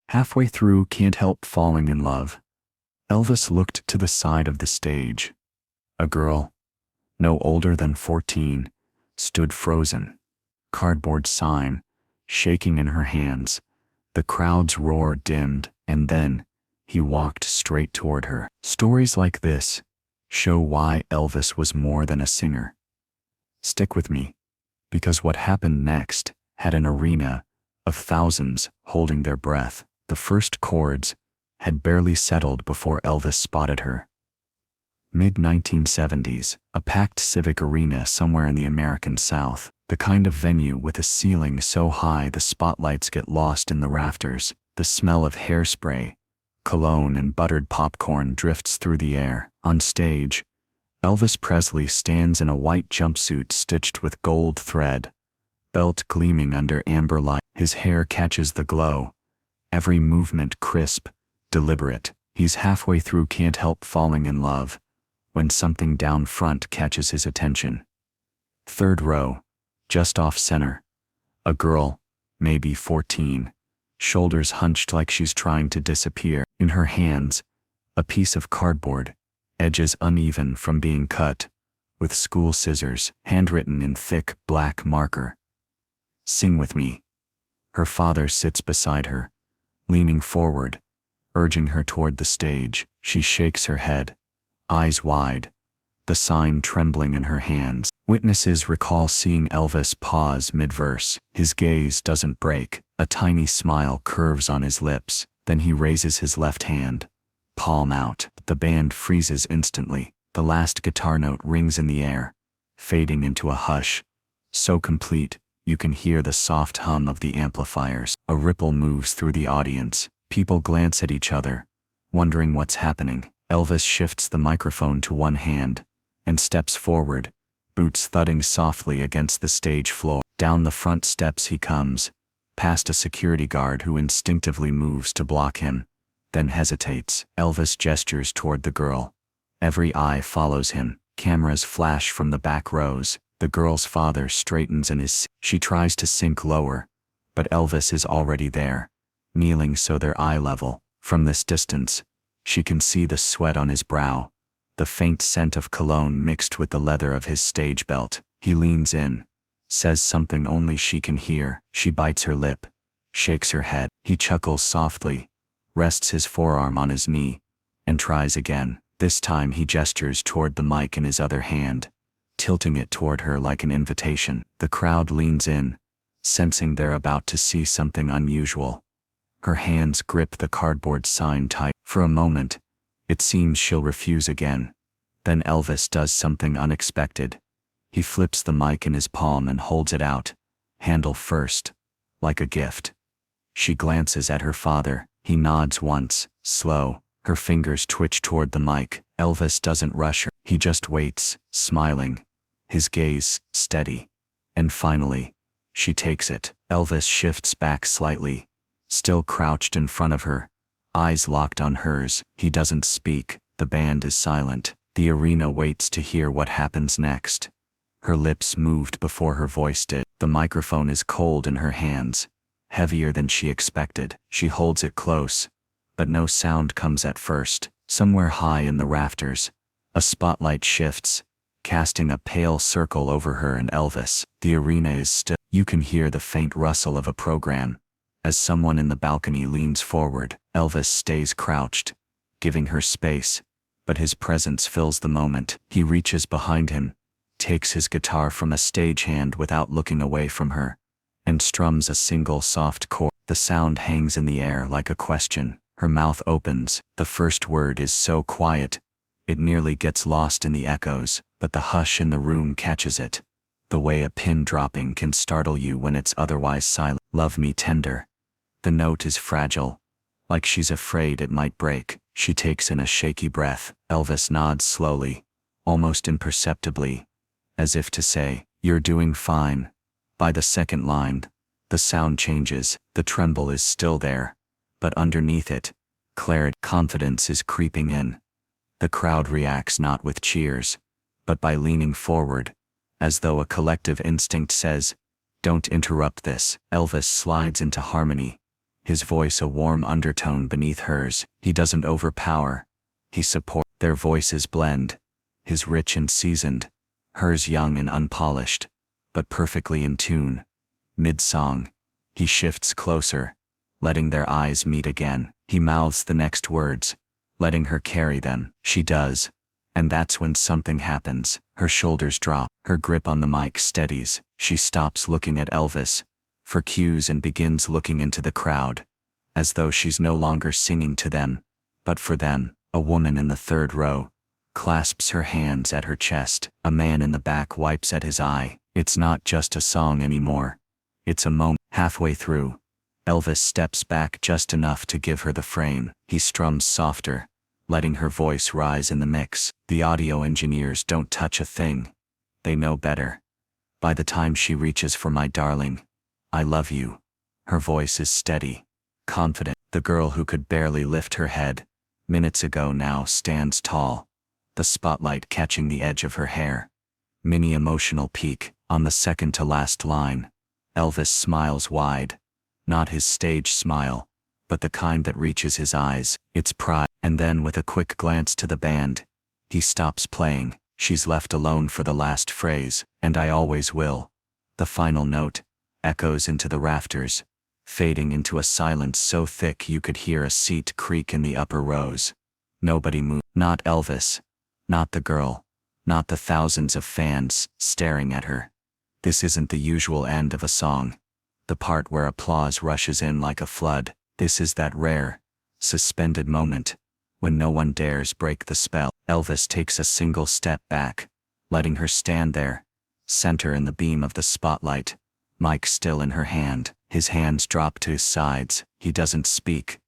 Halfway through Can't Help Falling in Love, Elvis looked to the side of the stage. A girl, no older than 14, stood frozen, cardboard sign shaking in her hands. The crowd's roar dimmed, and then he walked straight toward her. Stories like this show why Elvis was more than a singer. Stick with me, because what happened next had an arena of thousands holding their breath. The first chords had barely settled before Elvis spotted her. Mid-1970s, a packed civic arena somewhere in the American South, the kind of venue with a ceiling so high the spotlights get lost in the rafters. The smell of hairspray, cologne and buttered popcorn drifts through the air. On stage, Elvis Presley stands in a white jumpsuit stitched with gold thread, belt gleaming under amber light. His hair catches the glow, every movement crisp, deliberate. He's halfway through Can't Help Falling in Love when something down front catches his attention. Third row, just off center, a girl, maybe 14, shoulders hunched like she's trying to disappear. In her hands, a piece of cardboard, edges uneven from being cut, with school scissors, handwritten in thick black marker. "Sing with me." Her father sits beside her, leaning forward, urging her toward the stage. She shakes her head, eyes wide, the sign trembling in her hands. Witnesses recall seeing Elvis pause mid-verse. His gaze doesn't break. A tiny smile curves on his lips. Then he raises his left hand, palm out. The band freezes instantly. The last guitar note rings in the air, fading into a hush, so complete you can hear the soft hum of the amplifiers. A ripple moves through the audience. People glance at each other, wondering what's happening. Elvis shifts the microphone to one hand and steps forward, boots thudding softly against the stage floor. Down the front steps he comes, past a security guard who instinctively moves to block him, then hesitates. Elvis gestures toward the girl. Every eye follows him. Cameras flash from the back rows. The girl's father straightens in his seat. She tries to sink lower, but Elvis is already there, kneeling so they're eye level. From this distance, she can see the sweat on his brow, the faint scent of cologne mixed with the leather of his stage belt. He leans in, says something only she can hear. She bites her lip, shakes her head. He chuckles softly, rests his forearm on his knee, and tries again. This time he gestures toward the mic in his other hand, tilting it toward her like an invitation. The crowd leans in, sensing they're about to see something unusual. Her hands grip the cardboard sign tight. For a moment, it seems she'll refuse again. Then Elvis does something unexpected. He flips the mic in his palm and holds it out, handle first, like a gift. She glances at her father. He nods once, slow. Her fingers twitch toward the mic. Elvis doesn't rush her. He just waits, smiling, his gaze steady. And finally, she takes it. Elvis shifts back slightly, still crouched in front of her, eyes locked on hers. He doesn't speak. The band is silent. The arena waits to hear what happens next. Her lips moved before her voice did. The microphone is cold in her hands, heavier than she expected. She holds it close, but no sound comes at first. Somewhere high in the rafters, a spotlight shifts, casting a pale circle over her and Elvis. The arena is still. You can hear the faint rustle of a program as someone in the balcony leans forward. Elvis stays crouched, giving her space, but his presence fills the moment. He reaches behind him, takes his guitar from a stagehand without looking away from her, and strums a single soft chord. The sound hangs in the air like a question. Her mouth opens. The first word is so quiet, it nearly gets lost in the echoes, but the hush in the room catches it, the way a pin dropping can startle you when it's otherwise silent. "Love me tender." The note is fragile, like she's afraid it might break. She takes in a shaky breath. Elvis nods slowly, almost imperceptibly, as if to say, "You're doing fine." By the second line, the sound changes. The tremble is still there, but underneath it, clarity, confidence is creeping in. The crowd reacts not with cheers, but by leaning forward, as though a collective instinct says, "Don't interrupt this." Elvis slides into harmony, his voice a warm undertone beneath hers. He doesn't overpower. He supports. Their voices blend, his rich and seasoned, hers young and unpolished, but perfectly in tune. Mid-song, he shifts closer, letting their eyes meet again. He mouths the next words, letting her carry them. She does. And that's when something happens. Her shoulders drop, her grip on the mic steadies. She stops looking at Elvis for cues and begins looking into the crowd, as though she's no longer singing to them, but for them. A woman in the third row clasps her hands at her chest. A man in the back wipes at his eye. It's not just a song anymore. It's a moment. Halfway through, Elvis steps back just enough to give her the frame. He strums softer, letting her voice rise in the mix. The audio engineers don't touch a thing. They know better. By the time she reaches for "My darling, I love you," her voice is steady, confident. The girl who could barely lift her head minutes ago now stands tall, the spotlight catching the edge of her hair. Mini emotional peak. On the second to last line, Elvis smiles wide. Not his stage smile, but the kind that reaches his eyes. It's pride. And then with a quick glance to the band, he stops playing. She's left alone for the last phrase. "And I always will." The final note echoes into the rafters, fading into a silence so thick you could hear a seat creak in the upper rows. Nobody moves. Not Elvis. Not the girl. Not the thousands of fans staring at her. This isn't the usual end of a song, the part where applause rushes in like a flood. This is that rare, suspended moment, when no one dares break the spell. Elvis takes a single step back, letting her stand there, center in the beam of the spotlight, mic still in her hand. His hands drop to his sides. He doesn't speak.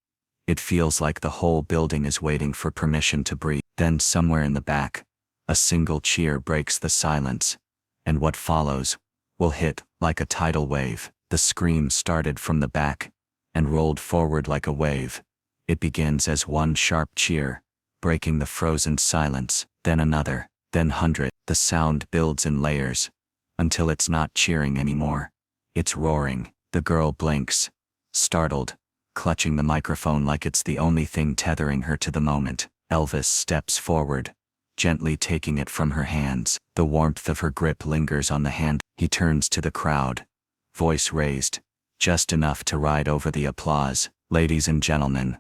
It feels like the whole building is waiting for permission to breathe. Then somewhere in the back, a single cheer breaks the silence, and what follows will hit like a tidal wave. The scream started from the back and rolled forward like a wave. It begins as one sharp cheer, breaking the frozen silence, then another, then hundred. The sound builds in layers, until it's not cheering anymore. It's roaring. The girl blinks, startled, clutching the microphone like it's the only thing tethering her to the moment. Elvis steps forward, gently taking it from her hands. The warmth of her grip lingers on the hand. He turns to the crowd, voice raised, just enough to ride over the applause. "Ladies and gentlemen,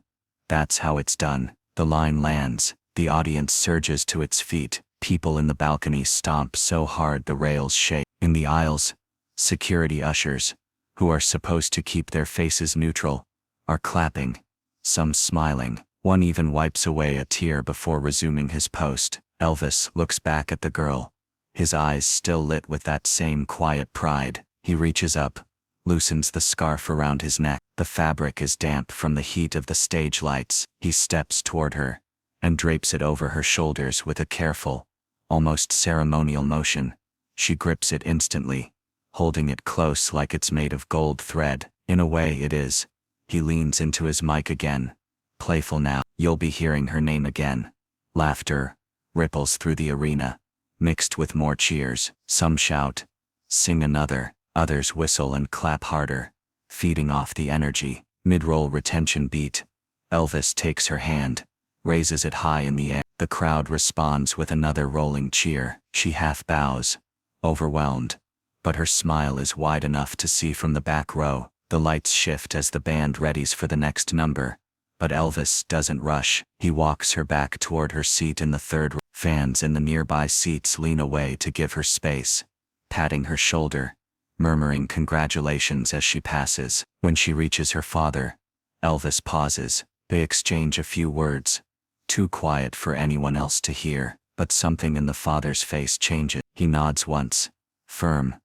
that's how it's done." The line lands. The audience surges to its feet. People in the balcony stomp so hard the rails shake. In the aisles, security ushers, who are supposed to keep their faces neutral, are clapping, some smiling. One even wipes away a tear before resuming his post. Elvis looks back at the girl, his eyes still lit with that same quiet pride. He reaches up, loosens the scarf around his neck. The fabric is damp from the heat of the stage lights. He steps toward her and drapes it over her shoulders with a careful, almost ceremonial motion. She grips it instantly, holding it close like it's made of gold thread. In a way it is. He leans into his mic again, playful now. You'll be hearing her name again. Laughter ripples through the arena, mixed with more cheers. Some shout, sing another. Others whistle and clap harder, feeding off the energy. Mid-roll retention beat. Elvis takes her hand, raises it high in the air. The crowd responds with another rolling cheer. She half bows, overwhelmed, but her smile is wide enough to see from the back row. The lights shift as the band readies for the next number, but Elvis doesn't rush. He walks her back toward her seat in the third row. Fans in the nearby seats lean away to give her space, patting her shoulder, murmuring congratulations as she passes. When she reaches her father, Elvis pauses. They exchange a few words, too quiet for anyone else to hear, but something in the father's face changes. He nods once, firm,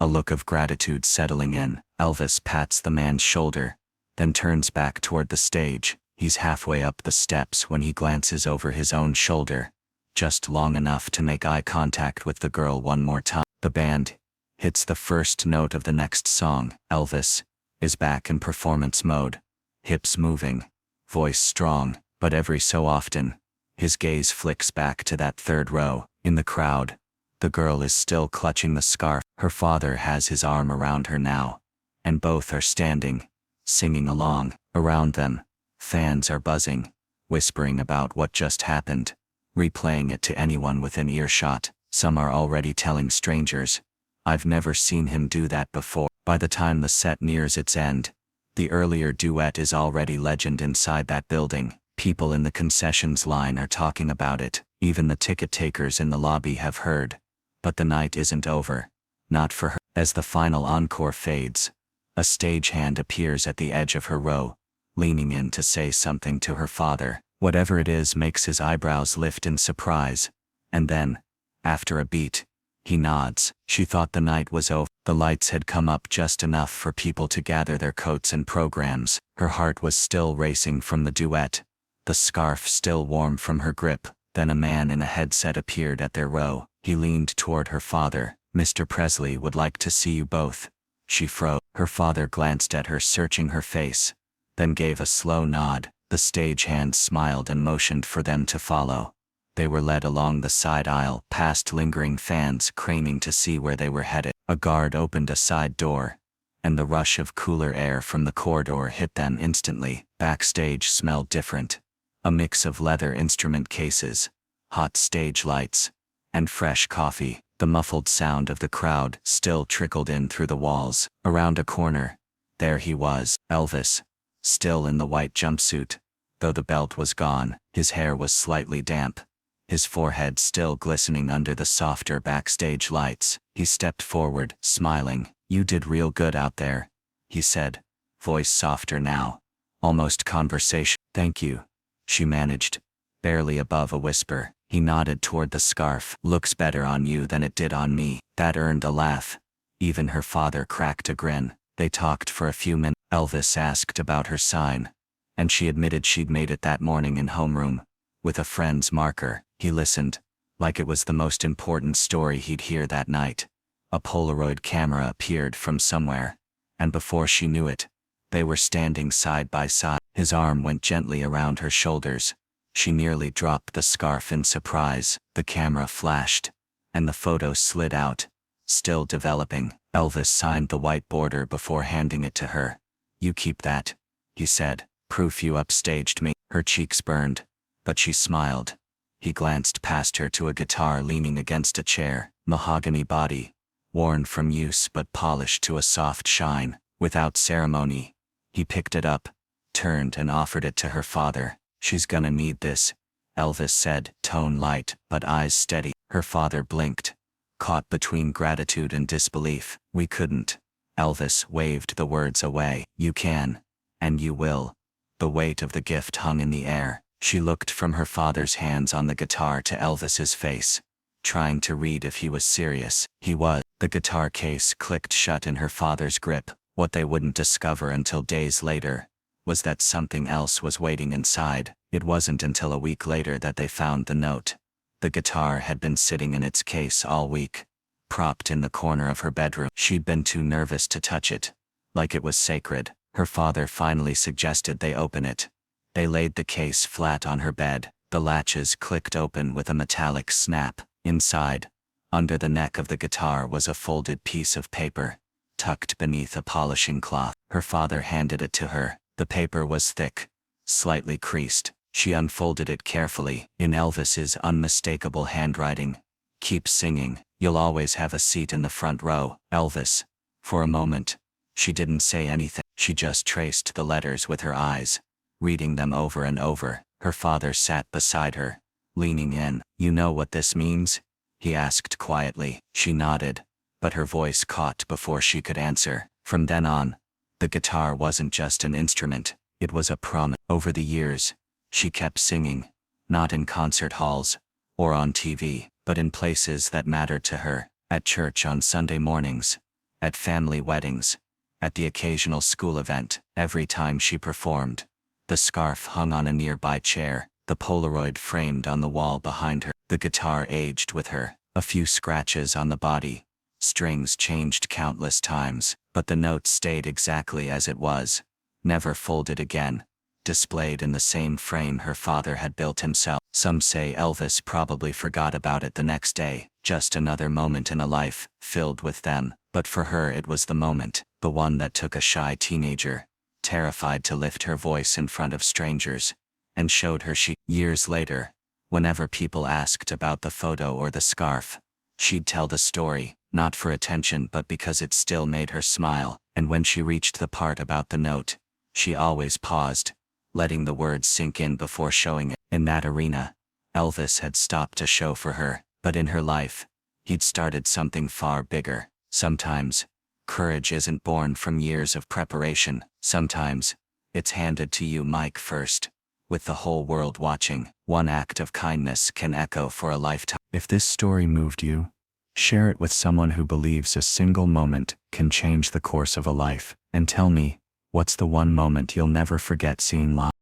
a look of gratitude settling in. Elvis pats the man's shoulder, then turns back toward the stage. He's halfway up the steps when he glances over his own shoulder, just long enough to make eye contact with the girl one more time. The band hits the first note of the next song. Elvis is back in performance mode, hips moving, voice strong, but every so often, his gaze flicks back to that third row. In the crowd, the girl is still clutching the scarf. Her father has his arm around her now, and both are standing, singing along. Around them, fans are buzzing, whispering about what just happened, replaying it to anyone within earshot. Some are already telling strangers, "I've never seen him do that before." By the time the set nears its end, the earlier duet is already legend inside that building. People in the concessions line are talking about it. Even the ticket takers in the lobby have heard. But the night isn't over. Not for her. As the final encore fades, a stagehand appears at the edge of her row, leaning in to say something to her father. Whatever it is makes his eyebrows lift in surprise. And then, after a beat, he nods. She thought the night was over. The lights had come up just enough for people to gather their coats and programs. Her heart was still racing from the duet, the scarf still warm from her grip. Then a man in a headset appeared at their row. He leaned toward her father. "Mr. Presley would like to see you both." She froze. Her father glanced at her, searching her face, then gave a slow nod. The stagehand smiled and motioned for them to follow. They were led along the side aisle, past lingering fans craning to see where they were headed. A guard opened a side door, and the rush of cooler air from the corridor hit them instantly. Backstage smelled different. A mix of leather instrument cases, hot stage lights, and fresh coffee. The muffled sound of the crowd still trickled in through the walls. Around a corner, there he was, Elvis, still in the white jumpsuit, though the belt was gone. His hair was slightly damp, his forehead still glistening under the softer backstage lights. He stepped forward, smiling. "You did real good out there," he said, voice softer now, almost conversation. "Thank you," she managed, barely above a whisper. He nodded toward the scarf. "Looks better on you than it did on me." That earned a laugh. Even her father cracked a grin. They talked for a few minutes. Elvis asked about her sign, and she admitted she'd made it that morning in homeroom, with a friend's marker. He listened, like it was the most important story he'd hear that night. A Polaroid camera appeared from somewhere, and before she knew it, they were standing side by side. His arm went gently around her shoulders. She nearly dropped the scarf in surprise. The camera flashed, and the photo slid out, still developing. Elvis signed the white border before handing it to her. "You keep that," he said. "Proof you upstaged me." Her cheeks burned, but she smiled. He glanced past her to a guitar leaning against a chair. Mahogany body, worn from use but polished to a soft shine. Without ceremony, he picked it up, turned and offered it to her father. "She's gonna need this," Elvis said, tone light but eyes steady. Her father blinked, caught between gratitude and disbelief. "We couldn't." Elvis waved the words away. "You can, and you will." The weight of the gift hung in the air. She looked from her father's hands on the guitar to Elvis's face, trying to read if he was serious. He was. The guitar case clicked shut in her father's grip. What they wouldn't discover until days later was that something else was waiting inside. It wasn't until a week later that they found the note. The guitar had been sitting in its case all week, propped in the corner of her bedroom. She'd been too nervous to touch it, like it was sacred. Her father finally suggested they open it. They laid the case flat on her bed. The latches clicked open with a metallic snap. Inside, under the neck of the guitar, was a folded piece of paper, tucked beneath a polishing cloth. Her father handed it to her. The paper was thick, slightly creased. She unfolded it carefully. In Elvis's unmistakable handwriting, "Keep singing. You'll always have a seat in the front row." Elvis. For a moment, she didn't say anything. She just traced the letters with her eyes, reading them over and over. Her father sat beside her, leaning in. "You know what this means?" he asked quietly. She nodded, but her voice caught before she could answer. From then on, the guitar wasn't just an instrument, it was a promise. Over the years, she kept singing, not in concert halls or on TV, but in places that mattered to her. At church on Sunday mornings, at family weddings, at the occasional school event. Every time she performed, the scarf hung on a nearby chair, the Polaroid framed on the wall behind her. The guitar aged with her. A few scratches on the body, strings changed countless times, but the note stayed exactly as it was, never folded again, displayed in the same frame her father had built himself. Some say Elvis probably forgot about it the next day, just another moment in a life filled with them. But for her it was the moment, the one that took a shy teenager terrified to lift her voice in front of strangers, and showed her she. Years later, whenever people asked about the photo or the scarf, she'd tell the story, not for attention but because it still made her smile, and when she reached the part about the note, she always paused, letting the words sink in before showing it. In that arena, Elvis had stopped a show for her, but in her life, he'd started something far bigger. Sometimes, courage isn't born from years of preparation. Sometimes, it's handed to you mic first. With the whole world watching, one act of kindness can echo for a lifetime. If this story moved you, share it with someone who believes a single moment can change the course of a life. And tell me, what's the one moment you'll never forget seeing live?